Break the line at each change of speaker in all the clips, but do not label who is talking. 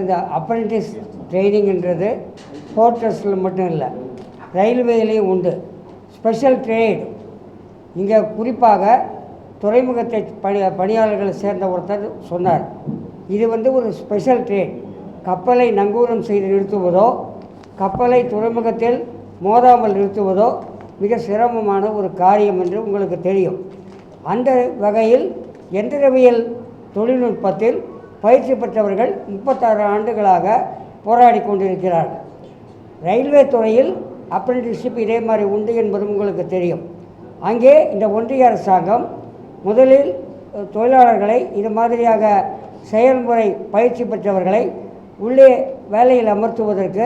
இந்த அப்ரெண்டிஸ் ட்ரைனிங்கிறது போர்ட்டர்ஸில் மட்டும் இல்லை, ரயில்வேலையும் உண்டு. ஸ்பெஷல் ட்ரேட் இங்கே குறிப்பாக துறைமுகத்தை பணியாளர்களை சேர்ந்த ஒருத்தர் சொன்னார், இது ஒரு ஸ்பெஷல் ட்ரேட். கப்பலை நங்கூரம் செய்து நிறுத்துவதோ கப்பலை துறைமுகத்தில் மோதாமல் நிறுத்துவதோ மிக சிரமமான ஒரு காரியம் என்று உங்களுக்கு தெரியும். அந்த வகையில் எந்திரவியல் தொழில்நுட்பத்தில் பயிற்சி பெற்றவர்கள் 36 ஆண்டுகளாக போராடி கொண்டிருக்கிறார்கள். ரயில்வே துறையில் அப்ரெண்டிஸ்ஷிப் இதே மாதிரி உண்டு என்பதும் உங்களுக்கு தெரியும். அங்கே இந்த ஒன்றிய அரசாங்கம் முதலில் தொழிலாளர்களை இது மாதிரியாக செயல்முறை பயிற்சி பெற்றவர்களை உள்ளே வேலையில் அமர்த்துவதற்கு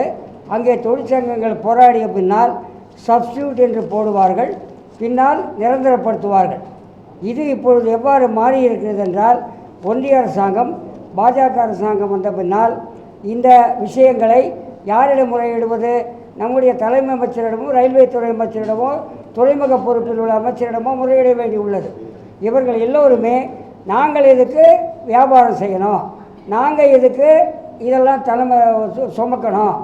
அங்கே தொழிற்சங்கங்கள் போராடிய பின்னால் சப்ஸ்டியூட் என்று போடுவார்கள், பின்னால் நிரந்தரப்படுத்துவார்கள். இது இப்பொழுது எவ்வாறு மாறி இருக்கிறது என்றால், ஒன்றிய அரசாங்கம் பாஜக அரசாங்கம் வந்த பின்னால் இந்த விஷயங்களை யாரிடம் முறையிடுவது? நம்முடைய தலைமை அமைச்சரிடமோ ரயில்வே துறை அமைச்சரிடமோ துறைமுக பொறுப்பில் உள்ள அமைச்சரிடமோ முறையிட வேண்டியுள்ளது. இவர்கள் எல்லோருமே நாங்கள் எதுக்கு வியாபாரம் செய்யணும், நாங்கள் எதுக்கு இதெல்லாம் தலைமை சுமக்கணும்,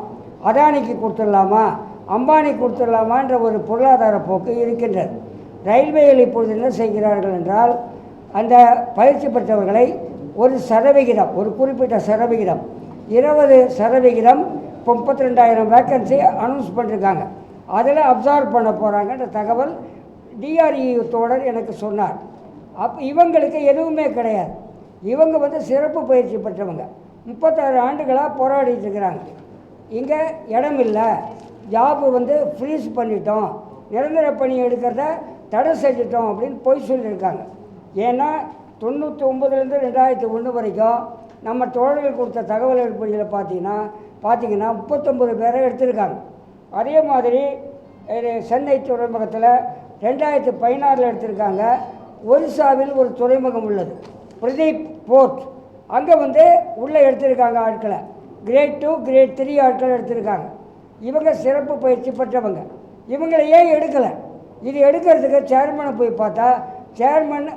அதானிக்கு கொடுத்துடலாமா அம்பானி கொடுத்துடலாமான்ற ஒரு பொருளாதார போக்கு இருக்கின்றது. ரயில்வேயில் இப்பொழுது என்ன செய்கிறார்கள் என்றால், அந்த பயிற்சி பெற்றவர்களை ஒரு சதவிகிதம், ஒரு குறிப்பிட்ட சதவிகிதம் 20% இப்போ 32,000 வேக்கன்சி அனௌன்ஸ் பண்ணியிருக்காங்க, அதில் அப்சார்வ் பண்ண போகிறாங்கன்ற தகவல் டிஆர்இ தோழர் எனக்கு சொன்னார். இவங்களுக்கு எதுவுமே கிடையாது. இவங்க சிறப்பு பயிற்சி பெற்றவங்க 36 ஆண்டுகளாக போராடிட்டு இருக்கிறாங்க. இங்கே இடம் இல்லை, ஜாப்பு ஃப்ரீஸ் பண்ணிட்டோம், நிரந்தர பணி எடுக்கிறத தடை செஞ்சிட்டோம் அப்படின்னு போய் சொல்லியிருக்காங்க. ஏன்னா 99லேருந்து 2001 வரைக்கும் நம்ம தோழர்கள் கொடுத்த தகவல் அடிப்படையில் பார்த்தீங்கன்னா 39 பேரை எடுத்திருக்காங்க. அதே மாதிரி சென்னை துறைமுகத்தில் 2016 எடுத்திருக்காங்க. ஒரிசாவில் ஒரு துறைமுகம் உள்ளது, பிரதீப் போர்ட், அங்கே உள்ளே எடுத்திருக்காங்க ஆட்களை. கிரேட் 2 கிரேட் 3 ஆட்கள் எடுத்திருக்காங்க. இவங்க சிறப்பு பயிற்சி பெற்றவங்க. இவங்களை ஏன் எடுக்கலை? இது எடுக்கிறதுக்கு சேர்மனை போய் பார்த்தா சேர்மன்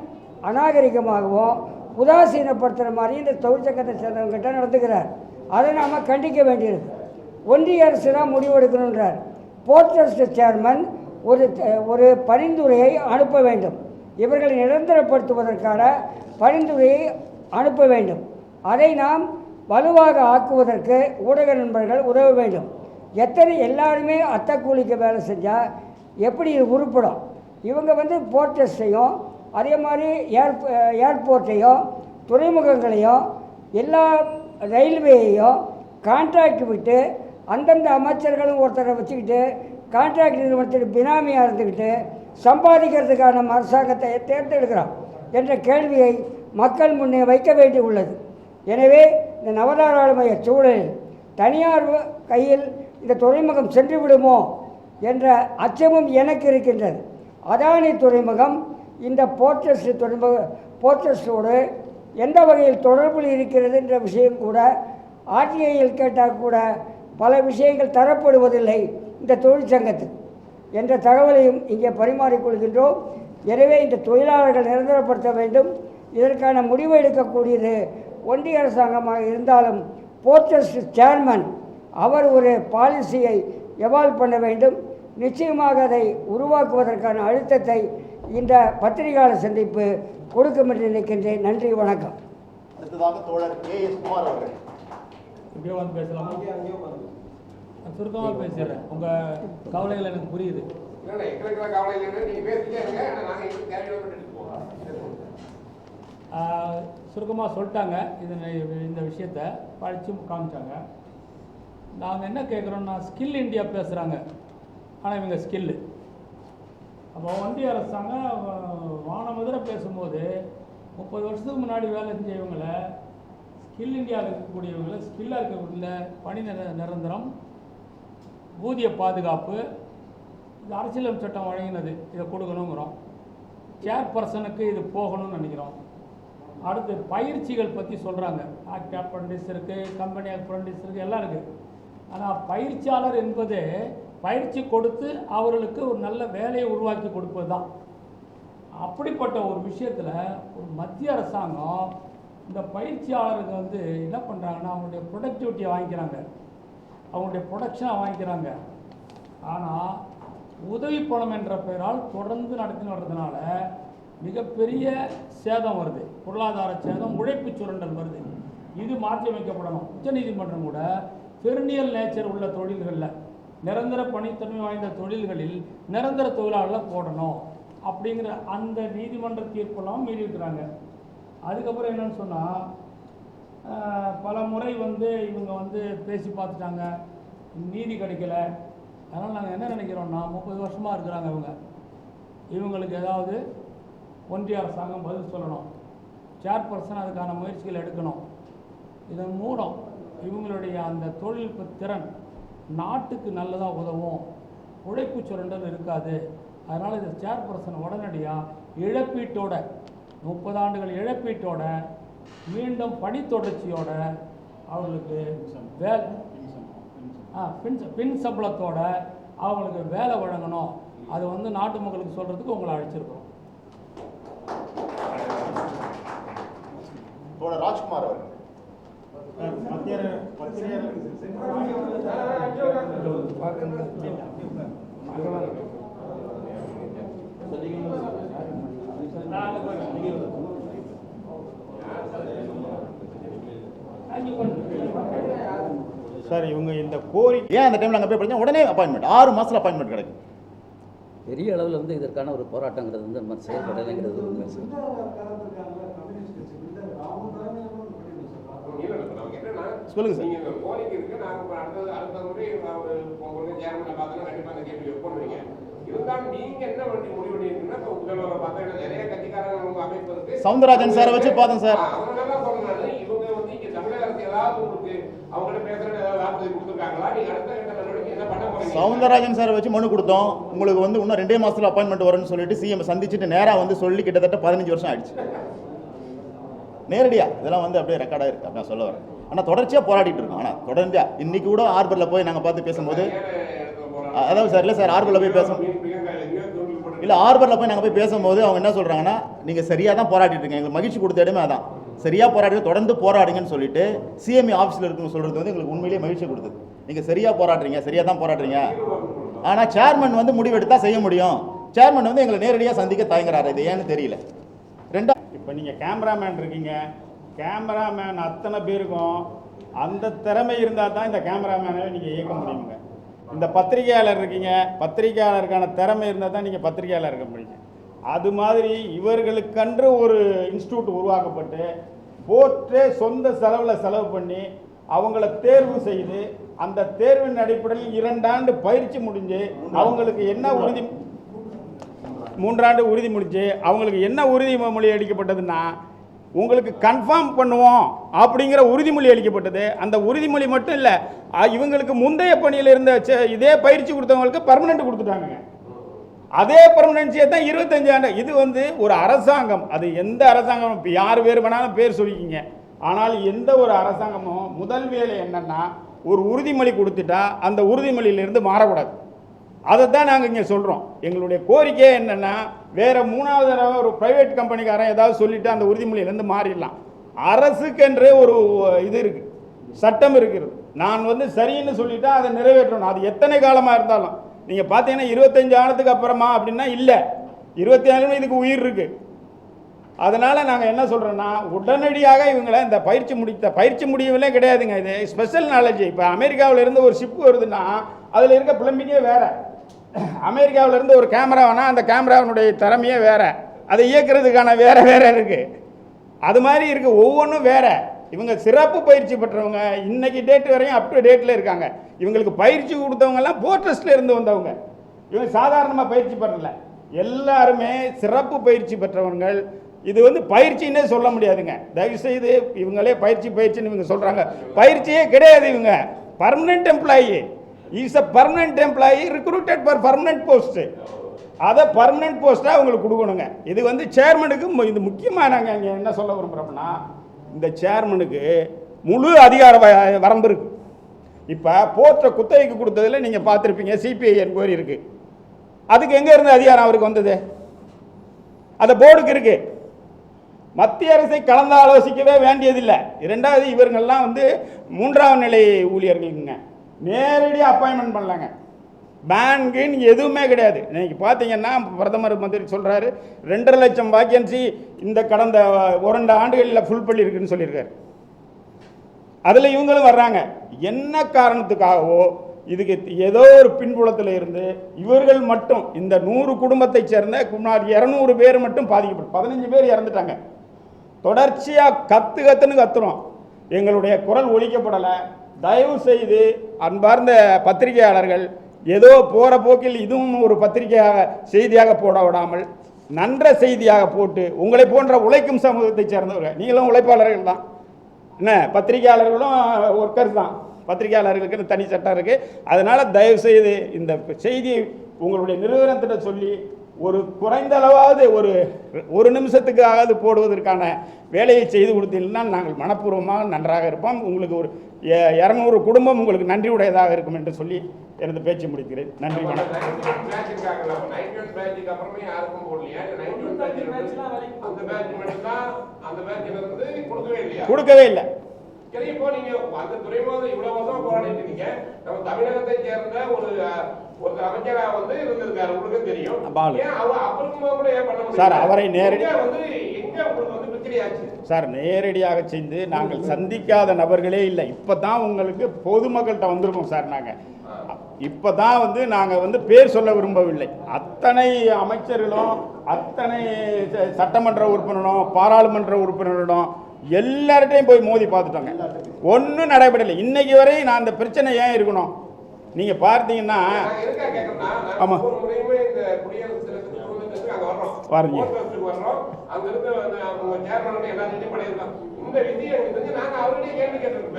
அநாகரிகமாகவும் உதாசீனப்படுத்துகிற மாதிரி இந்த தொழிற்சங்கத்தை சேர்ந்தவங்ககிட்ட நடந்துக்கிறார். அதை நாம் கண்டிக்க வேண்டியிருக்கு. ஒன்றிய அரசு தான் முடிவெடுக்கணுன்றார். போர்ட் ட்ரஸ்ட் சேர்மன் ஒரு பரிந்துரையை அனுப்ப வேண்டும். இவர்களை நிரந்தரப்படுத்துவதற்கான பரிந்துரையை அனுப்ப வேண்டும். அதை நாம் வலுவாக ஆக்குவதற்கு ஊடக நண்பர்கள் உதவ வேண்டும். எல்லாருமே அத்தக்கூலிக்கு வேலை செஞ்சால் எப்படி இது உருப்படும்? இவங்க போர்ட் ட்ரஸ்ட்டையும் அதே மாதிரி ஏர்போர்ட்டையும் துறைமுகங்களையும் எல்லா ரயில்வேயையும் கான்ட்ராக்ட் விட்டு அந்தந்த அமைச்சர்களும் ஒருத்தரை வச்சுக்கிட்டு கான்ட்ராக்ட் நிறுவனத்தில் பினாமியாக இருந்துக்கிட்டு சம்பாதிக்கிறதுக்கான அரசாங்கத்தை தேர்ந்தெடுக்கிறோம் என்ற கேள்வியை மக்கள் முன்னே வைக்க வேண்டி உள்ளது. எனவே இந்த நவதாராளமய சூழலில் தனியார் கையில் இந்த துறைமுகம் சென்று விடுமோ என்ற அச்சமும் எனக்கு இருக்கின்றது. அதானி துறைமுகம் இந்த போர்ட்டர்ஸோடு எந்த வகையில் தொடர்பில் இருக்கிறது என்ற விஷயம் கூட ஆர்டிஐயில் கேட்டால் கூட பல விஷயங்கள் தரப்படுவதில்லை இந்த தொழிற்சங்கத்துக்கு என்ற தகவலையும் இங்கே பரிமாறிக்கொள்கின்றோம். எனவே இந்த தொழிலாளர்கள் நிரந்தரப்படுத்த வேண்டும். இதற்கான முடிவு எடுக்கக்கூடியது ஒன்றிய அரசாங்கமாக இருந்தாலும் போர்ட் ட்ரஸ்ட் சேர்மன் அவர் ஒரு பாலிசியை எவால்வ் பண்ண வேண்டும். நிச்சயமாக அதை உருவாக்குவதற்கான அழுத்தத்தை இந்த பத்திரிகையாளர் சந்திப்பு கொடுக்கும் என்று நினைக்கின்றேன். நன்றி, வணக்கம்.
அடுத்ததாக தோழர் KS குமார் அவர்கள்.
பேசலாமா? சுருக்கமாக பேசுகிறேன். உங்கள் கவலைகள் எனக்கு புரியுது. சுருக்கமாக சொல்லிட்டாங்க. இந்த விஷயத்தை படித்து காமிச்சாங்க. நாங்கள் என்ன கேட்குறோன்னா, ஸ்கில் இந்தியா பேசுகிறாங்க, ஆனால் இவங்க ஸ்கில்லு. அப்போ ஒன்றிய அரசாங்கம் வானமுதிரை பேசும்போது 30 வருஷத்துக்கு முன்னாடி வேலை செஞ்சவங்களை ஸ்கில் இந்தியாவில் இருக்கக்கூடியவங்களை ஸ்கில்லாக இருக்கக்கூடிய பணி நிரந்தரம், ஊதிய பாதுகாப்பு, இது அரசியலமைப்பு சட்டம் வழங்கினது, இதை கொடுக்கணுங்கிறோம். சேர்பர்சனுக்கு இது போகணும்னு நினைக்கிறோம். அடுத்து பயிற்சிகள் பற்றி சொல்கிறாங்க. ஆக்ட் அப்ரெண்டிஸ் இருக்குது, கம்பெனி அப்ரெண்டிஸ் இருக்குது, எல்லாம் இருக்குது. ஆனால் பயிற்சியாளர் என்பது பயிற்சி கொடுத்து அவர்களுக்கு ஒரு நல்ல வேலையை உருவாக்கி கொடுப்பது தான். அப்படிப்பட்ட ஒரு விஷயத்தில் ஒரு மத்திய அரசாங்கம் இந்த பயிற்சியாளருக்கு வந்து என்ன பண்ணுறாங்கன்னா அவங்களுடைய ப்ரொடக்டிவிட்டியை வாங்கிக்கிறாங்க, அவங்களுடைய ப்ரொடக்ஷனை வாங்கிக்கிறாங்க. ஆனால் உதவி பணம் என்ற பெயரால் தொடர்ந்து நடத்தி வர்றதுனால மிகப்பெரிய சேதம் வருது, பொருளாதார சேதம், உழைப்பு சுரண்டல் வருது. இது மாற்றியமைக்கப்படணும். உச்சநீதிமன்றம் கூட பெர்னியல் நேச்சர் உள்ள தொழில்களில், நிரந்தர பணித்தன்மை வாய்ந்த தொழில்களில் நிரந்தர தொழிலாளர்களை போடணும் அப்படிங்கிற அந்த நீதிமன்ற தீர்ப்பெல்லாம் மீறியிருக்கிறாங்க. அதுக்கப்புறம் என்னன்னு சொன்னால், பல முறை வந்து இவங்க வந்து பேசி பார்த்துட்டாங்க, நீதி கிடைக்கல. அதனால் நாங்கள் என்ன நினைக்கிறோம்னா, 30 வருஷமாக இருக்கிறாங்க இவங்களுக்கு ஏதாவது ஒன்றிய அரசாங்கம் பதில் சொல்லணும், சேர்பர்சன் அதுக்கான முயற்சிகள் எடுக்கணும். இதன் மூலம் இவங்களுடைய அந்த தொழில்நுட்ப திறன் நாட்டுக்கு நல்லதாக உதவும், உழைப்பு சுரண்டல் இருக்காது. அதனால் இந்த சேர்பர்சன் உடனடியாக இழப்பீட்டோட 30 ஆண்டுகள் இழப்பீட்டோட மீண்டும் பணி தொடர்ச்சியோட அவங்களுக்கு பின் சம்பளத்தோட அவங்களுக்கு வேலை வழங்கணும். அது வந்து நாட்டு மக்களுக்கு சொல்கிறதுக்கு உங்களை அழைச்சிருக்கோம்.
ராஜ்குமார் அவர்கள்.
சார், இவங்க இந்த கோரிக்கை
ஏன் அந்த டைமில் அங்கே போய் படித்தா உடனே அப்பாயின்மெண்ட், 6 மாதத்தில் அப்பாயின்மெண்ட் கிடைக்கும்.
பெரிய அளவில் வந்து இதற்கான ஒரு போராட்டங்கிறது வந்து நம்ம செயல்படலைங்கிறது உண்மை சார்.
சொல்லுங்க சார்.
நீங்க கோரிக்கை இருக்கு, நாங்க அடுத்த முறை சேர்மனை பார்த்தா கண்டிப்பா அந்த கேள்வி வைப்போம். இருந்தாலும் நீங்க என்ன பண்ணி முடிவு பண்ணிருக்கீங்கன்னா, முதல்வரை பார்த்தா நிறைய கட்சிக்காரங்க அமைப்பு இருக்கு.
சவுந்தரராஜன் சாரை வச்சு பார்த்தோம் சார்.
அவங்க எல்லாம் சொல்றாங்க, இவங்க வந்து இங்க தமிழக அரசு ஏதாவது உங்களுக்கு அவங்கள்ட்ட பேசுறது ஏதாவது வாக்குறுதி கொடுத்துருக்காங்களா? நீங்க அடுத்த கட்ட நடவடிக்கை என்ன பண்ண போறீங்க?
சவுந்தரராஜன் சாரை வச்சு மனு கொடுத்தோம். உங்களுக்கு வந்து இன்னும் 2 மாசத்துல அப்பாயின்மெண்ட் வரும்னு சொல்லிட்டு சிஎம் சந்திச்சுட்டு நேராக வந்து சொல்லி கிட்டத்தட்ட 15 வருஷம் ஆயிடுச்சு. நேரடியாக இதெல்லாம் வந்து அப்படியே ரெக்கார்டாக இருக்குது. அப்படி நான் சொல்ல வரேன். ஆனால் தொடர்ச்சியாக போராடிட்டு இருக்கோம். ஆனால் தொடர்ந்து இன்னைக்கு கூட ஆர்பரில் போய் நாங்கள் பார்த்து பேசும்போது, அதாவது சார் இல்லை சார், ஆர்பரில் போய் பேசும் இல்லை, ஆர்பரில் போய் நாங்கள் போய் பேசும்போது அவங்க என்ன சொல்கிறாங்கன்னா, நீங்கள் சரியாக தான் போராடிட்டு இருக்கீங்க, எங்களுக்கு மகிழ்ச்சி கொடுத்த இடமே அதான், சரியாக போராடுங்க, தொடர்ந்து போராடுங்கன்னு சொல்லிட்டு சிஎம்இ ஆஃபீஸில் இருக்குன்னு சொல்கிறது வந்து எங்களுக்கு உண்மையிலேயே மகிழ்ச்சி கொடுத்தது. நீங்கள் சரியாக போராடுறீங்க, சரியாக தான் போராடுறீங்க. ஆனால் சேர்மன் வந்து முடிவெடுத்தால் செய்ய முடியும். சேர்மன் வந்து எங்களை நேரடியாக சந்திக்க தயங்குறாரு. இது ஏன்னு தெரியல.
இப்போ நீங்கள் கேமராமேன் இருக்கீங்க, கேமராமேன் அத்தனை பேருக்கும் அந்த திறமை இருந்தால் தான் இந்த கேமராமேனை நீங்கள் இயக்க முடியுங்க. இந்த பத்திரிகையாளர் இருக்கீங்க, பத்திரிகையாளருக்கான திறமை இருந்தால் தான் நீங்கள் பத்திரிகையாளர் இருக்க முடியுங்க. அது மாதிரி இவர்களுக்கென்று ஒரு இன்ஸ்டியூட் உருவாக்கப்பட்டு போர்ட்டே சொந்த செலவு பண்ணி அவங்கள தேர்வு செய்து அந்த தேர்வின் அடிப்படையில் 2 ஆண்டு பயிற்சி முடிஞ்சு அவங்களுக்கு என்ன 3 ஆண்டு உறுதி முடிஞ்சு அவங்களுக்கு என்ன உறுதிமொழி அளிக்கப்பட்டதுன்னா, உங்களுக்கு கன்ஃபார்ம் பண்ணுவோம் அப்படிங்கிற உறுதிமொழி அளிக்கப்பட்டது. அந்த உறுதிமொழி மட்டும் இல்லை, இவங்களுக்கு முந்தைய பணியில் இருந்த இதே பயிற்சி கொடுத்தவங்களுக்கு பர்மனெண்ட் கொடுத்துட்டாங்க. அதே பர்மனன்சியை தான் 25 ஆண்டு. இது வந்து ஒரு அரசாங்கம், அது எந்த அரசாங்கம், இப்போ யார் பேர் வேணாலும் பேர் சொல்லிக்கிங்க, ஆனால் எந்த ஒரு அரசாங்கமும் முதல் வேலை என்னன்னா, ஒரு உறுதிமொழி கொடுத்துட்டா அந்த உறுதிமொழியிலிருந்து மாறக்கூடாது. அதை தான் நாங்கள் இங்கே சொல்கிறோம். எங்களுடைய கோரிக்கையே என்னென்னா, வேறு 3வது தடவை ஒரு ப்ரைவேட் கம்பெனிக்காரன் ஏதாவது சொல்லிவிட்டு அந்த உறுதிமொழியிலேருந்து மாறிடலாம். அரசுக்கென்றே ஒரு இது இருக்குது, சட்டம் இருக்கிறது. நான் வந்து சரின்னு சொல்லிட்டா அதை நிறைவேற்றணும். அது எத்தனை காலமாக இருந்தாலும். நீங்கள் பார்த்தீங்கன்னா 25 ஆண்டுக்கு அப்புறமா அப்படின்னா இல்லை, 27 இதுக்கு உயிர் இருக்குது. அதனால் நாங்கள் என்ன சொல்கிறோன்னா, உடனடியாக இவங்களை இந்த பயிற்சி முடியவில்லை கிடையாதுங்க. இது ஸ்பெஷல் நாலேஜ். இப்போ அமெரிக்காவிலேருந்து ஒரு ஷிப் வருதுன்னா அதில் இருக்க பிளம்பிங்கே வேறு, அமெரிக்காவிலேருந்து ஒரு கேமரா வேணால் அந்த கேமராவினுடைய திறமையே வேறு, அதை இயக்கிறதுக்கான வேறு இருக்குது. அது மாதிரி இருக்குது, ஒவ்வொன்றும் வேறு. இவங்க சிறப்பு பயிற்சி பெற்றவங்க, இன்னைக்கு டேட் வரையும் அப் டு டேட்டில் இருக்காங்க. இவங்களுக்கு பயிற்சி கொடுத்தவங்கெல்லாம் போர்ட்ரஸ்ட்டில் இருந்து வந்தவங்க, இவங்க சாதாரணமாக பயிற்சி பெறல, எல்லாருமே சிறப்பு பயிற்சி பெற்றவர்கள். இது வந்து பயிற்சின்னே சொல்ல முடியாதுங்க. தயவுசெய்து இவங்களே பயிற்சின்னு இவங்க சொல்கிறாங்க, பயிற்சியே கிடையாது. இவங்க permanent employee, is a permanent employee ரிக்ரூட்டட் for permanent post. அதை பர்மனெண்ட் போஸ்ட்டாக அவங்களுக்கு கொடுக்கணுங்க. இது வந்து சேர்மனுக்கு இது முக்கியமாக நாங்கள் இங்கே என்ன சொல்ல விரும்புகிறோம்னா, இந்த சேர்மனுக்கு முழு அதிகார வரம்பு இருக்குது. இப்போ போர்ட்டை குத்தகைக்கு கொடுத்ததில் நீங்கள் பார்த்துருப்பீங்க, சிபிஐ என்கொயரி இருக்குது. அதுக்கு எங்கே இருந்து அதிகாரம் அவருக்கு வந்தது? அந்த போர்டுக்கு இருக்குது. மத்திய அரசை கலந்து ஆலோசிக்கவே வேண்டியதில்லை. இரண்டாவது, இவர்கள்லாம் வந்து மூன்றாம் நிலை ஊழியர்களுங்க, நேரடியாக அப்பாயின்மெண்ட் பண்ணலாங்க. பேங்குன்னு எதுவுமே கிடையாது. இன்னைக்கு பார்த்தீங்கன்னா பிரதமர் மந்திரி சொல்கிறாரு 2.5 லட்சம் வேக்கன்சி இந்த கடந்த 2 ஆண்டுகளில் ஃபுல் பண்ணியிருக்குன்னு சொல்லியிருக்காரு. அதில் இவங்களும் வர்றாங்க. என்ன காரணத்துக்காகவோ இதுக்கு ஏதோ ஒரு பின்புலத்தில் இருந்து இவர்கள் மட்டும் இந்த 100 குடும்பத்தை சேர்ந்த 200 பேர் மட்டும் பாதிக்கப்பட்டு 15 பேர் இறந்துட்டாங்க. தொடர்ச்சியாக கத்துன்னு கத்துறோம், எங்களுடைய குரல் ஒழிக்கப்படலை. தயவு செய்து அன்பார்ந்த பத்திரிகையாளர்கள் ஏதோ போகிற போக்கில் இதுவும் ஒரு பத்திரிகையாக செய்தியாக போட விடாமல் நன்ற செய்தியாக போட்டு, உங்களை போன்ற உழைக்கும் சமூகத்தை சேர்ந்தவர்கள், நீங்களும் உழைப்பாளர்கள் தான், என்ன பத்திரிகையாளர்களும் ஒர்க்கர்ஸ் தான், பத்திரிகையாளர்களுக்கு தனி சட்டம் இருக்குது. அதனால் தயவுசெய்து இந்த செய்தியை உங்களுடைய நிறுவனத்திட்ட சொல்லி ஒரு குறைந்த அளவாவது ஒரு நிமிஷத்துக்காவது போடுவதற்கான வேலையை செய்து கொடுத்தீங்கன்னா நாங்கள் மனப்பூர்வமாக நன்றாக இருப்போம். உங்களுக்கு ஒரு 200 குடும்பம் உங்களுக்கு நன்றி உடையதாக இருக்கும் என்று சொல்லி எனது பேச்சு முடிக்கிறேன். நன்றி, வணக்கம். கொடுக்கவே இல்லை.
இப்போ நீங்க அந்த துறைமுகம் இவ்வளவு வருஷம் போராடிட்டு இருக்கீங்க. நம்ம தமிழகத்தை சேர்ந்த ஒரு அமைச்சரா வந்து இருந்திருக்காரு, உங்களுக்கு தெரியும். ஏன் அப்புறமா கூட ஏன் பண்ண முடியல
சார்? அவரை நேரடியாக
வந்து எங்க உங்களுக்கு வந்து பிரச்சனையாச்சு
சார்? நேரடியாக செய்து நாங்கள் சந்திக்காத நபர்களே இல்லை. இப்போ தான் உங்களுக்கு பொதுமக்கள்கிட்ட வந்திருக்கோம் சார். நாங்கள் இப்போ தான் வந்து நாங்கள் வந்து பேர் சொல்ல விரும்பவில்லை. அத்தனை அமைச்சர்களும் அத்தனை சட்டமன்ற உறுப்பினரும் பாராளுமன்ற உறுப்பினரிடம் எல்லார்ட்டையும் போய் மோதி பார்த்துட்டோங்க. ஒன்றும் நடைபெறலை. இன்னைக்கு வரை நான் அந்த பிரச்சனை ஏன் இருக்கணும்? நீங்க பார்த்தீங்கன்னா ஆமாம் வரீங்க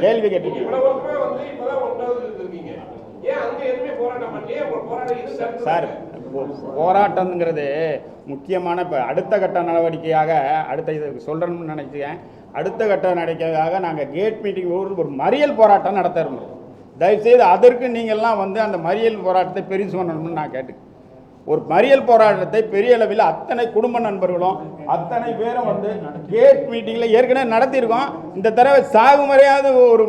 கேள்வி கேட்டிருக்கீங்க சார். போராட்டங்கிறது முக்கியமான இப்போ அடுத்த கட்ட நடவடிக்கையாக அடுத்த இது சொல்கிறோம்னு நினைக்கிறேன். அடுத்த கட்ட நடவடிக்கையாக நாங்கள் கேட் மீட்டிங் ஒரு மறியல் போராட்டம் நடத்த இருந்தோம். தயவுசெய்து அதற்கு நீங்கள்லாம் வந்து அந்த மறியல் போராட்டத்தை பெருசு பண்ணணும்னு நான் கேட்டுக்கிறேன். ஒரு மறியல் போராட்டத்தை பெரிய அளவில் அத்தனை குடும்ப நண்பர்களும் அத்தனை பேரும் வந்து கேட் மீட்டிங்கில் ஏற்கனவே நடத்தியிருக்கோம். இந்த தடவை சாகுமுறையாவது ஒரு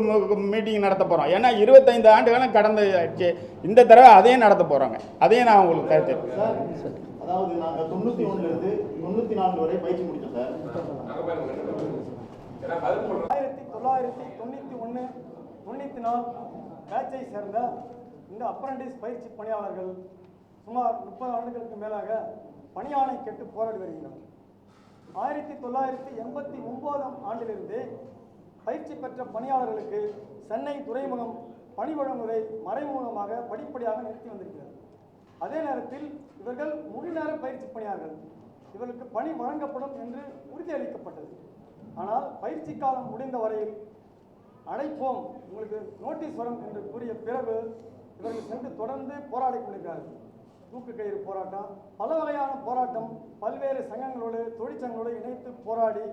மீட்டிங் நடத்த போகிறோம். ஏன்னா 25 ஆண்டுகளும் கடந்துச்சு. இந்த தடவை அதையும் நடத்த போகிறாங்க. அதையும் நான் உங்களுக்கு தெரிவித்தேன்.
அதாவது நாங்கள் 91லேருந்து 94 வரை பயிற்சி முடித்தோம் சார்.
1991, 94 பேட்சை சேர்ந்த இந்த அப்ரண்டிஸ் பயிற்சி பணியாளர்கள் சுமார் 30 ஆண்டுகளுக்கு மேலாக பணியாளை கேட்டு போராடி வருகின்றனர். 1989ஆம் ஆண்டிலிருந்து பயிற்சி பெற்ற பணியாளர்களுக்கு சென்னை துறைமுகம் பணி வழங்குவதை மறைமுகமாக படிப்படியாக நிறுத்தி வந்திருக்கிறது. அதே நேரத்தில் இவர்கள் முழுநேர பயிற்சி பணியாளர்கள், இவர்களுக்கு பணி வழங்கப்படும் என்று உறுதியளிக்கப்பட்டது. ஆனால் பயிற்சி காலம் முடிந்த வரையில் அழைப்போம், உங்களுக்கு நோட்டீஸ் வரும் என்று கூறிய பிறகு இவர்கள் சென்று தொடர்ந்து போராடி கொண்டிருக்கிறார்கள். தூக்கு கயிறு போராட்டம், பல வகையான போராட்டம், பல்வேறு சங்கங்களோடு தொழிற்சங்கங்களோடு இணைத்து போராடி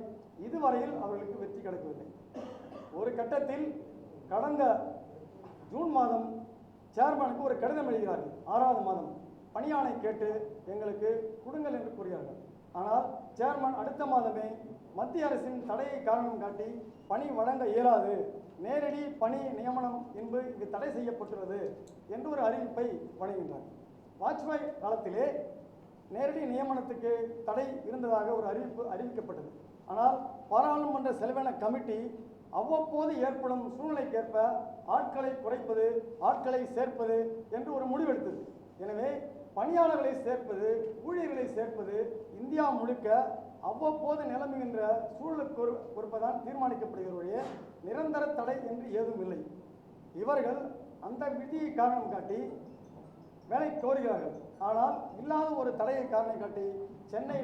இதுவரையில் அவர்களுக்கு வெற்றி கிடைக்கவில்லை. ஒரு கட்டத்தில் கடந்த ஜூன் மாதம் சேர்மனுக்கு ஒரு கடிதம் எழுதுகிறார்கள். 6வது மாதம் பணியாணை கேட்டு எங்களுக்கு கொடுங்கள் என்று கூறுகிறார்கள். ஆனால் சேர்மன் அடுத்த மாதமே மத்திய அரசின் தடையை காரணம் காட்டி பணி வழங்க இயலாது, நேரடி பணி நியமனம் என்பது இது தடை செய்யப்பட்டுள்ளது என்று ஒரு அறிவிப்பை வழங்கினார். வாஜ்பாய் காலத்திலே நேரடி நியமனத்துக்கு தடை இருந்ததாக ஒரு அறிவிக்கப்பட்டது. ஆனால் பாராளுமன்ற செலவின கமிட்டி அவ்வப்போது ஏற்படும் சூழ்நிலைக்கேற்ப ஆட்களை குறைப்பது, ஆட்களை சேர்ப்பது என்று ஒரு முடிவெடுத்தது. எனவே பணியாளர்களை சேர்ப்பது, ஊழியர்களை சேர்ப்பது இந்தியா முழுக்க அவ்வப்போது நிலவுகின்ற சூழலுக்கு பொறுப்பதான் தீர்மானிக்கப்படுகிறவருடைய நிரந்தர தடை என்று ஏதும் இல்லை. இவர்கள் அந்த விதியை காரணம் காட்டி வேலை கோருகிறார்கள். ஆனால் இல்லாத ஒரு தடையை காரணம் காட்டி சென்னை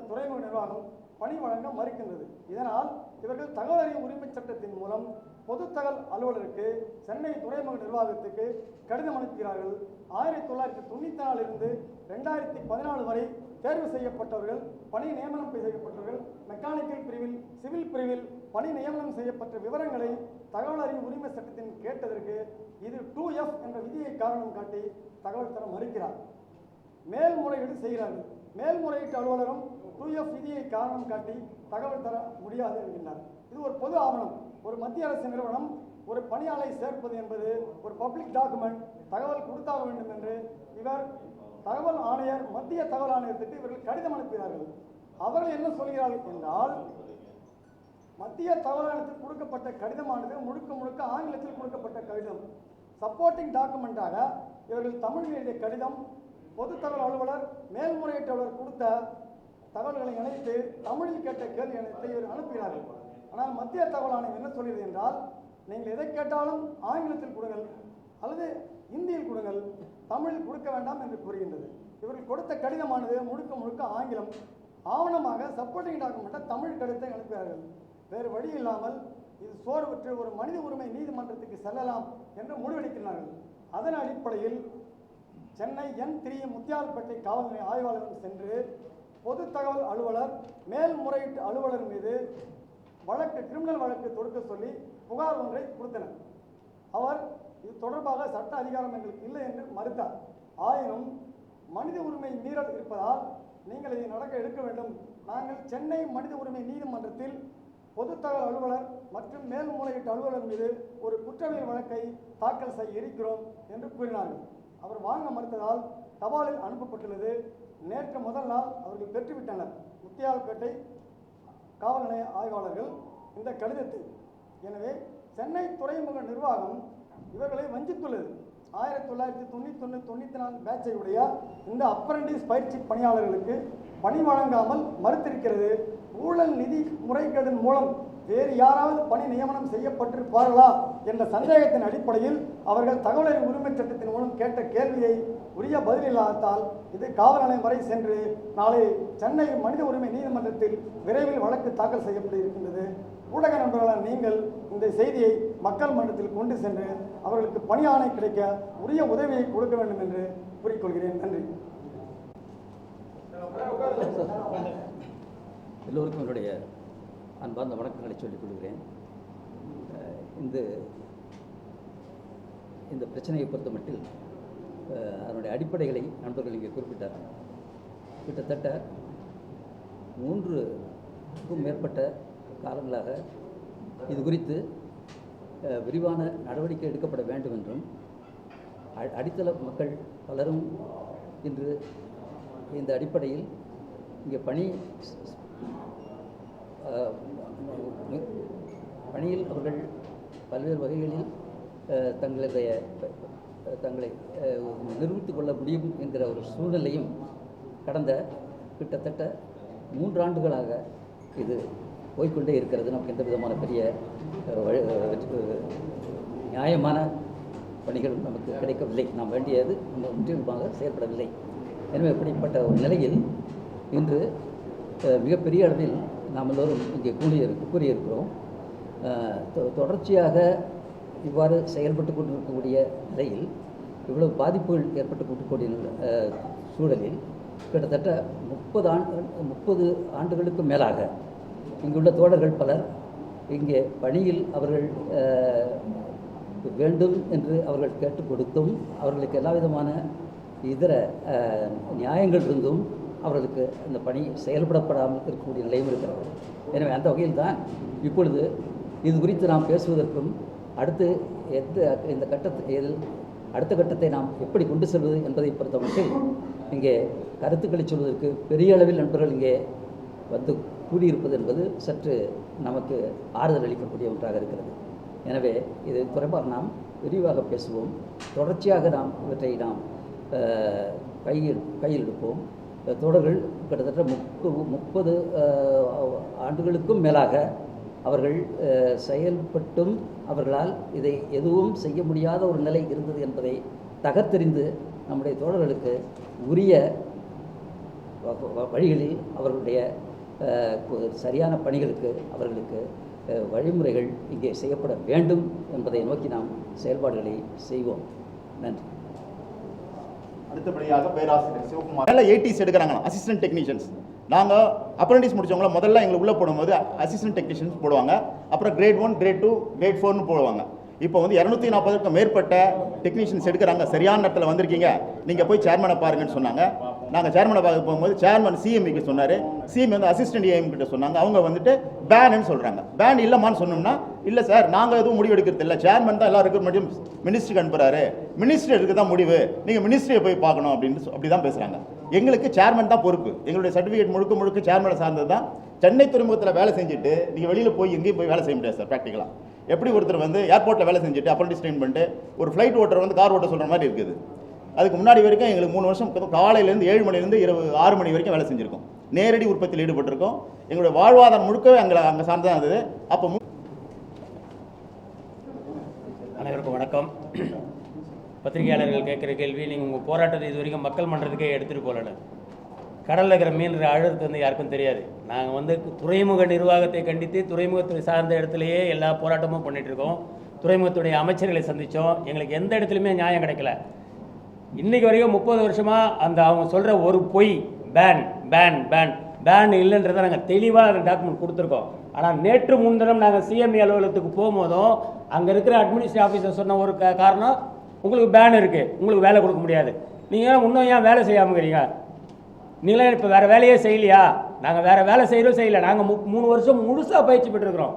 துறைமுக நிர்வாகம் பணி வழங்க மறுக்கின்றது. இதனால் இவர்கள் தகவல் அறியும் உரிமை சட்டத்தின் மூலம் பொது தகவல் அலுவலருக்கு சென்னை துறைமுக நிர்வாகத்துக்கு கடிதம் அனுப்புகிறார்கள். 1994 இருந்து 2014 வரை தேர்வு செய்யப்பட்டவர்கள், பணி நியமனம் செய்யப்பட்டவர்கள், மெக்கானிக்கல் பிரிவில், சிவில் பிரிவில் பணி நியமனம் செய்யப்பட்ட விவரங்களை தகவல் அறியும் உரிமை சட்டத்தின் கேட்டதற்கு இது 2F என்ற விதியை காரணம் காட்டி தகவல் தர மறுக்கிறார். மேல்முறையீடு செய்கிறார்கள். மேல்முறையீட்டு அலுவலரும் தூய விதியை காரணம் காட்டி தகவல் தர முடியாது என்கின்றார். இது ஒரு பொது ஆவணம். ஒரு மத்திய அரசு நிறுவனம் ஒரு பணியாளை சேர்ப்பது என்பது ஒரு பப்ளிக் டாக்குமெண்ட், தகவல் கொடுத்தாக வேண்டும் என்று இவர் தகவல் ஆணையர், மத்திய தகவல் ஆணையத்துக்கு இவர்கள் கடிதம் அனுப்பினார்கள். அவர்கள் என்ன சொல்கிறார்கள் என்றால், மத்திய தகவல் ஆணையத்துக்கு கொடுக்கப்பட்ட கடிதமானது முழுக்க முழுக்க ஆங்கிலத்தில் கொடுக்கப்பட்ட கடிதம். சப்போர்ட்டிங் டாக்குமெண்டாக இவர்கள் தமிழில் எழுதிய கடிதம், பொது தகவல் அலுவலர், மேல்முறையீட்டு அலுவலர் கொடுத்த தகவல்களை இணைத்து தமிழில் கேட்ட கேள்வி இணைத்து இவர் அனுப்பினார்கள். ஆனால் மத்திய தகவல் ஆணையம் என்ன சொல்கிறது என்றால், நீங்கள் எதை கேட்டாலும் ஆங்கிலத்தில் கொடுங்கள் அல்லது இந்தியில் கொடுங்கள், தமிழில் கொடுக்க வேண்டாம் என்று கூறுகின்றது. இவர்கள் கொடுத்த கடிதமானது முழுக்க முழுக்க ஆங்கிலம். ஆவணமாக சப்போர்ட்டிங் டாக்குமெண்ட்டாக தமிழ் கடிதத்தை அனுப்பினார்கள். வேறு வழி இல்லாமல் இது சோர்வுற்று ஒரு மனித உரிமை நீதிமன்றத்துக்கு செல்லலாம் என்று முடிவெடுக்கிறார்கள். அதன் அடிப்படையில் சென்னை N3 முத்தியால்பேட்டை காவல் நிலைய ஆய்வாளரிடம் சென்று பொது தகவல் அலுவலர், மேல்முறையீட்டு அலுவலர் மீது கிரிமினல் வழக்கு தொடுக்க சொல்லி புகார் ஒன்றை கொடுத்தனர். அவர் இது தொடர்பாக சட்ட அதிகாரம் எங்களுக்கு இல்லை என்று மறுத்தார். ஆயினும் மனித உரிமை மீறல் இருப்பதால் நீங்கள் இதை எடுக்க வேண்டும், நாங்கள் சென்னை மனித உரிமை நீதிமன்றத்தில் பொது தகவல் அலுவலர் மற்றும் மேல்முறையீட்டு அலுவலர் மீது ஒரு குற்றவியல் வழக்கை தாக்கல் செய்ய இருக்கிறோம் என்று கூறினார்கள். அவர் வாங்க மறுத்ததால் தபாலில் அனுப்பப்பட்டுள்ளது. நேற்று முதல் நாள் அவர்கள் பெற்றுவிட்டனர். முத்தியால்பேட்டை காவல் நிலைய ஆய்வாளர்கள் இந்த கடிதத்தை. எனவே சென்னை துறைமுக நிர்வாகம் இவர்களை வஞ்சித்துள்ளது. 1991-94 பேட்சை உடைய இந்த அப்ரண்டிஸ் பயிற்சி பணியாளர்களுக்கு பணி வழங்காமல் மறுத்திருக்கிறது. ஊழல் நிதி முறைகேடின் மூலம் வேறு யாராவது பணி நியமனம் செய்யப்பட்டிருப்பார்களா என்ற சந்தேகத்தின் அடிப்படையில் அவர்கள் தகவல் உரிமை சட்டத்தின் மூலம் கேட்ட கேள்வியை உரிய பதிலில்லாததால் இது காவல் நிலையம் வரை சென்று நாளை சென்னை மனித உரிமை நீதிமன்றத்தில் விரைவில் வழக்கு தாக்கல் செய்யப்பட இருக்கின்றது. ஊடக நண்பர்களான நீங்கள் இந்த செய்தியை மக்கள் மன்றத்தில் கொண்டு சென்று அவர்களுக்கு பணி ஆணை கிடைக்க உரிய உதவியை கொடுக்க வேண்டும் என்று கூறிக்கொள்கிறேன். நன்றி.
எல்லோருக்கும் என்னுடைய அன்பார்ந்த வணக்கங்களை சொல்லிக் கொள்கிறேன். இந்த பிரச்சனையை பொறுத்த மட்டில் அதனுடைய அடிப்படைகளை நண்பர்கள் இங்கே குறிப்பிட்டார். கிட்டத்தட்ட 3க்கும் மேற்பட்ட காலங்களாக இது குறித்து விரிவான நடவடிக்கை எடுக்கப்பட வேண்டும் என்றும் அடித்தள மக்கள் பலரும் இன்று இந்த அடிப்படையில் இங்கே பணியில் அவர்கள் பல்வேறு வகைகளில் தங்களை நிரூபித்துக் கொள்ள முடியும் என்கிற ஒரு சூழ்நிலையும் கடந்த கிட்டத்தட்ட 3 ஆண்டுகளாக இது போய்கொண்டே இருக்கிறது. நமக்கு எந்த விதமான பெரிய நியாயமான பணிகளும் நமக்கு கிடைக்கவில்லை. நாம் வேண்டியது முற்றிலுமாக செயல்படவில்லை. எனவே இப்படிப்பட்ட ஒரு நிலையில் இன்று மிகப்பெரிய அளவில் நாம் எல்லோரும் இங்கே கூறியிருக்கிறோம். தொடர்ச்சியாக இவ்வாறு செயல்பட்டு கொண்டிருக்கக்கூடிய நிலையில் இவ்வளவு பாதிப்புகள் ஏற்பட்டு கொண்டிருக்கக்கூடிய சூழலில் கிட்டத்தட்ட 30 ஆண்டுகளுக்கு மேலாக இங்குள்ள தோழர்கள் பலர் இங்கே பணியில் அவர்கள் வேண்டும் என்று அவர்கள் கேட்டுக் கொடுத்தும் அவர்களுக்கு எல்லா விதமான இதர நியாயங்கள் இருந்தும் அவர்களுக்கு இந்த பணி செயல்படப்படாமல் இருக்கக்கூடிய நிலையும் இருக்கிறது. எனவே அந்த வகையில் தான் இப்பொழுது இது குறித்து நாம் பேசுவதற்கும் அடுத்து அடுத்த கட்டத்தை நாம் எப்படி கொண்டு செல்வது என்பதை பொறுத்தமட்டில் இங்கே கருத்துக்களை சொல்வதற்கு பெரிய அளவில் நண்பர்கள் இங்கே வந்து கூடியிருப்பது என்பது சற்று நமக்கு ஆறுதல் அளிக்கக்கூடிய ஒன்றாக இருக்கிறது. எனவே இது தொடர்பாக நாம் விரிவாக பேசுவோம். தொடர்ச்சியாக நாம் இவற்றை நாம் கையில் எடுப்போம். தோழர்கள் கிட்டத்தட்ட 30 ஆண்டுகளுக்கும் மேலாக அவர்கள் செயல்பட்டும் அவர்களால் இதை எதுவும் செய்ய முடியாத ஒரு நிலை இருந்தது என்பதை தகர்த்தெறிந்து நம்முடைய தோழர்களுக்கு உரிய வழிகளில் அவர்களுடைய சரியான பணிகளுக்கு அவர்களுக்கு வழிமுறைகள் இங்கே செய்யப்பட வேண்டும் என்பதை நோக்கி நாம் செயல்பாடுகளை செய்வோம். நன்றி.
அடுத்தபடியாக பேராசிரியர் சிவகுமார். 80s எடுக்கிறாங்க அசிஸ்டன்ட் டெக்னீஷியன்ஸ். நாங்கள் அப்ரண்டிஸ் முடித்தவங்கள முதல்ல எங்களை உள்ளே போடும்போது அசிஸ்டன்ட் டெக்னீஷியன்ஸ் போடுவாங்க. அப்புறம் கிரேட் 1, கிரேட் 2, கிரேட் 4னு போடுவாங்க. இப்போ வந்து 240க்கும் மேற்பட்ட டெக்னீஷியன்ஸ் எடுக்கிறாங்க, சரியான நேரத்தில் வந்திருக்கீங்க, நீங்கள் போய் சேர்மனை பாருங்கன்னு சொன்னாங்க. நாங்கள் சேர்மனை பார்க்க போகும்போது சேர்மன் சிஎம்க்கு சொன்னார், சிஎம் வந்து அசிஸ்டன்ட் ஏஎம் கிட்ட சொன்னாங்க. அவங்க வந்துட்டு பேனுன்னு சொல்கிறாங்க. பேன் இல்லைம்மான்னு சொன்னோம்னா, இல்லை சார் நாங்கள் எதுவும் முடிவு எடுக்கிறது இல்லை, சேர்மன் தான் எல்லா ரெக்ரூட்மெண்ட்டையும் மினிஸ்ட்ரிக்கு அனுப்புகிறாரு, மினிஸ்ட்ரி எடுக்க தான் முடிவு, நீங்கள் மினிஸ்ட்ரியை போய் பார்க்கணும் அப்படின்னு அப்படி தான் பேசுகிறாங்க. எங்களுக்கு சேர்மன் தான் பொறுப்பு. எங்களுடைய சர்டிஃபிகேட் முழுக்க சேர்மனை சார்ந்தது தான். சென்னை துறைமுகத்தில் வேலை செஞ்சுட்டு நீங்கள் வெளியில் போய் எங்கேயும் போய் வேலை செய்ய முடியாது சார். ப்ராக்டிக்கலாக எப்படி ஒருத்தர் வந்து ஏர்போர்ட்டில் வேலை செஞ்சுட்டு அப்ரண்டிஸ் ட்ரெயின் பண்ணிட்டு ஒரு ஃப்ளைட் ஓட்டர் வந்து கார் ஓட்ட சொல்கிற மாதிரி இருக்குது. அதுக்கு முன்னாடி வரைக்கும் எங்களுக்கு 3 வருஷம் காலையிலேருந்து 7 மணிலேருந்து இரவு 6 மணி வரைக்கும் வேலை செஞ்சுருக்கோம். நேரடி உற்பத்தியில் ஈடுபட்டிருக்கோம். எங்களுடைய வாழ்வாதாரம் முழுக்கவே அங்கே சார்ந்து தான் இருந்தது. அப்போ
அனைவருக்கும் வணக்கம். பத்திரிகையாளர்கள் கேட்குற கேள்வி, நீங்கள் உங்கள் போராட்டத்தை இது வரைக்கும் மக்கள் மன்றத்துக்கே எடுத்துகிட்டு போகல. கடலில் இருக்கிற மீன் அழுறது வந்து யாருக்கும் தெரியாது. நாங்கள் வந்து துறைமுக நிர்வாகத்தை கண்டித்து துறைமுகத்தை சார்ந்த இடத்துலையே எல்லா போராட்டமும் பண்ணிகிட்ருக்கோம். துறைமுகத்துடைய அமைச்சர்களை சந்தித்தோம். எங்களுக்கு எந்த இடத்துலையுமே நியாயம் கிடைக்கல. இன்றைக்கி வரைக்கும் 30 வருஷமாக அந்த அவங்க சொல்கிற ஒரு பொய் பேன் பேன் பேன் பேன் இல்லைன்றதை நாங்கள் தெளிவாக அந்த டாக்குமெண்ட் கொடுத்துருக்கோம். ஆனால் நேற்று முன்தினம் நாங்கள் சிஎம்இ அலுவலகத்துக்கு போகும்போதும் அங்கே இருக்கிற அட்மினிஸ்ட்ரேட்டிவ் ஆஃபீஸர் சொன்ன ஒரு காரணம், உங்களுக்கு பேன் இருக்குது, உங்களுக்கு வேலை கொடுக்க முடியாது, நீங்கள் இன்னும் ஏன் வேலை செய்யாமல் இருக்கிறீங்க, நீங்களே இப்போ வேறு வேலையே செய்யலையா? நாங்கள் வேறு வேலை செய்யலை. நாங்கள் 3 வருஷம் முழுசாக பயிற்சி பெற்றிருக்கிறோம்.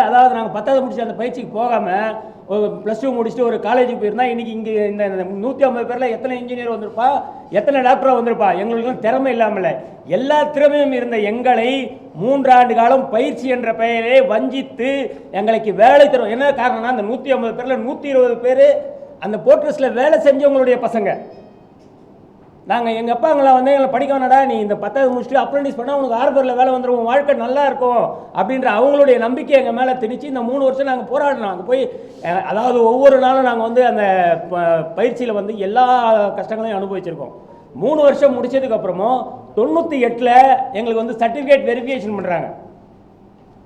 அதாவது நாங்கள் 10வது முடிச்சு அந்த பயிற்சிக்கு போகாமல் +2 முடிச்சுட்டு ஒரு காலேஜுக்கு போயிருந்தால் இன்றைக்கி இங்கே இந்த 150 பேரில் எத்தனை இன்ஜினியர் வந்திருப்பா, எத்தனை டாக்டராக வந்திருப்பா? எங்களுக்கும் திறமை இல்லாமல் எல்லா திறமையும் இருந்த எங்களை 3 ஆண்டு காலம் பயிற்சி என்ற பெயரை வஞ்சித்து எங்களுக்கு வேலை தரும். என்ன காரணம்னா, அந்த 150 பேரில் 120 பேர் அந்த போர்ட்ரஸில் வேலை செஞ்சவங்களுடைய பசங்க. நாங்கள் எங்கள் அப்பாங்களாம் வந்து எங்களை படிக்க வேணாடா, நீ இந்த 10வது முடிச்சுட்டு அப்ரெண்டிஸ் பண்ணால் உனக்கு ஹார்பரில் வேலை வந்துடும், உன் வாழ்க்கை நல்லா இருக்கும் அப்படின்ற அவங்களுடைய நம்பிக்கை எங்கள் மேலே திணிச்சு இந்த 3 வருஷம் நாங்கள் போராடினோம். அங்கே போய் அதாவது ஒவ்வொரு நாளும் நாங்கள் வந்து அந்த பயிற்சியில் வந்து எல்லா கஷ்டங்களையும் அனுபவிச்சிருக்கோம். 3 வருஷம் முடிச்சதுக்கப்புறமும் 98ல் எங்களுக்கு வந்து சர்டிஃபிகேட் வெரிஃபிகேஷன் பண்ணுறாங்க.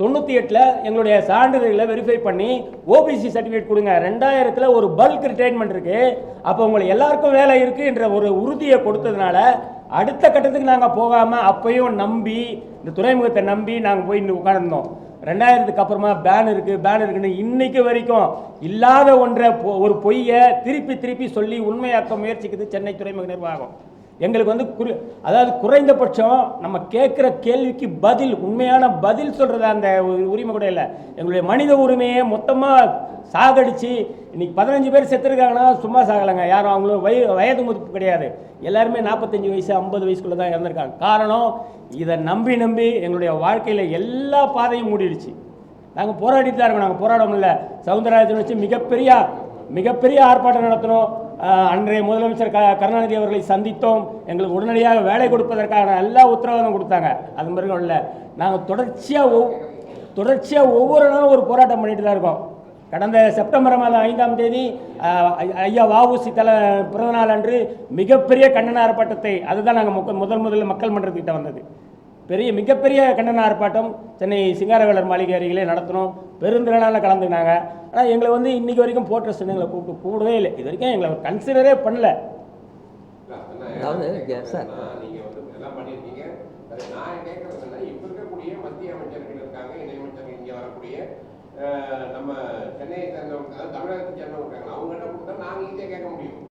98ல் எங்களுடைய சான்றிதழ்களை வெரிஃபை பண்ணி ஓபிசி சர்டிஃபிகேட் கொடுங்க, 2000ல் ஒரு பல்க் ரிட்டைர்மெண்ட் இருக்குது, அப்போ உங்களுக்கு எல்லாருக்கும் வேலை இருக்குது என்ற ஒரு உறுதியை கொடுத்ததுனால அடுத்த கட்டத்துக்கு நாங்கள் போகாமல் அப்பையும் நம்பி இந்த துறைமுகத்தை நம்பி நாங்கள் போய் உட்கார்ந்தோம். 2000க்கு அப்புறமா பேன் இருக்குன்னு இன்னைக்கு வரைக்கும் இல்லாத ஒன்றை ஒரு பொய்யை திருப்பி சொல்லி உண்மையாக்க முயற்சிக்குது சென்னை துறைமுக நிர்வாகம். எங்களுக்கு வந்து அதாவது குறைந்தபட்சம் நம்ம கேட்குற கேள்விக்கு பதில், உண்மையான பதில் சொல்கிறது அந்த உரிமை கூட இல்லை. எங்களுடைய மனித உரிமையை மொத்தமாக சாகடிச்சு இன்னைக்கு 15 பேர் செத்துருக்காங்கன்னா சும்மா சாகலைங்க. யாரும் அவங்களும் வயது முதிப்பு கிடையாது. எல்லாருமே 45 வயசு 50 வயசுக்குள்ளே தான் இறந்துருக்காங்க. காரணம், இதை நம்பி எங்களுடைய வாழ்க்கையில் எல்லா பாதையும் மூடிடுச்சு. நாங்கள் போராடிட்டு தான் இருக்கோம். நாங்கள் போராட முடியல. சவுந்தரராஜன் வச்சு மிகப்பெரிய ஆர்ப்பாட்டம் நடத்தினோம். அன்றைய முதலமைச்சர் கருணாநிதி அவர்களை சந்தித்தோம். எங்களுக்கு உடனடியாக வேலை கொடுப்பதற்கான எல்லா உத்தரவாதம் கொடுத்தாங்க. அது மாதிரி இல்லை. நாங்கள் தொடர்ச்சியாக ஒவ்வொரு நாளும் ஒரு போராட்டம் பண்ணிட்டு தான் இருக்கோம். கடந்த செப்டம்பர் மாதம் 5ஆம் தேதி ஐயா வஉசி பிறந்தநாள் அன்று மிகப்பெரிய கண்டன ஆர்ப்பாட்டத்தை, அதுதான் நாங்கள் முதல்ல மக்கள் மன்றத்துக்கிட்ட வந்தது. மிகப்பெரிய கண்டன ஆர்ப்பாட்டம் சென்னை சிங்காரவேலர் மாளிகை அருகிலே நடத்தினோம். பெருந்திரளால் கலந்துக்கினாங்க. ஆனால் எங்களை வந்து இன்றைக்கி வரைக்கும் போர்ட்ரஸ் எங்களை கூடவே இல்லை. இது வரைக்கும் எங்களை கன்சிடரே பண்ணல.
சார்
நீங்கள் வந்து எல்லாம் பண்ணியிருக்கீங்க. நான் கேட்குறதுன்னா, இப்போ இருக்கக்கூடிய மத்திய அமைச்சர்கள் இருக்காங்க, இணையமைச்சர்கள், இங்கே வரக்கூடிய நம்ம சென்னையை சேர்ந்தவங்க, அதாவது தமிழகத்தை சேர்ந்தவங்க இருக்காங்க, அவங்க என்ன கொடுத்தா நாங்கள் ஈஸியாக கேட்க முடியும்.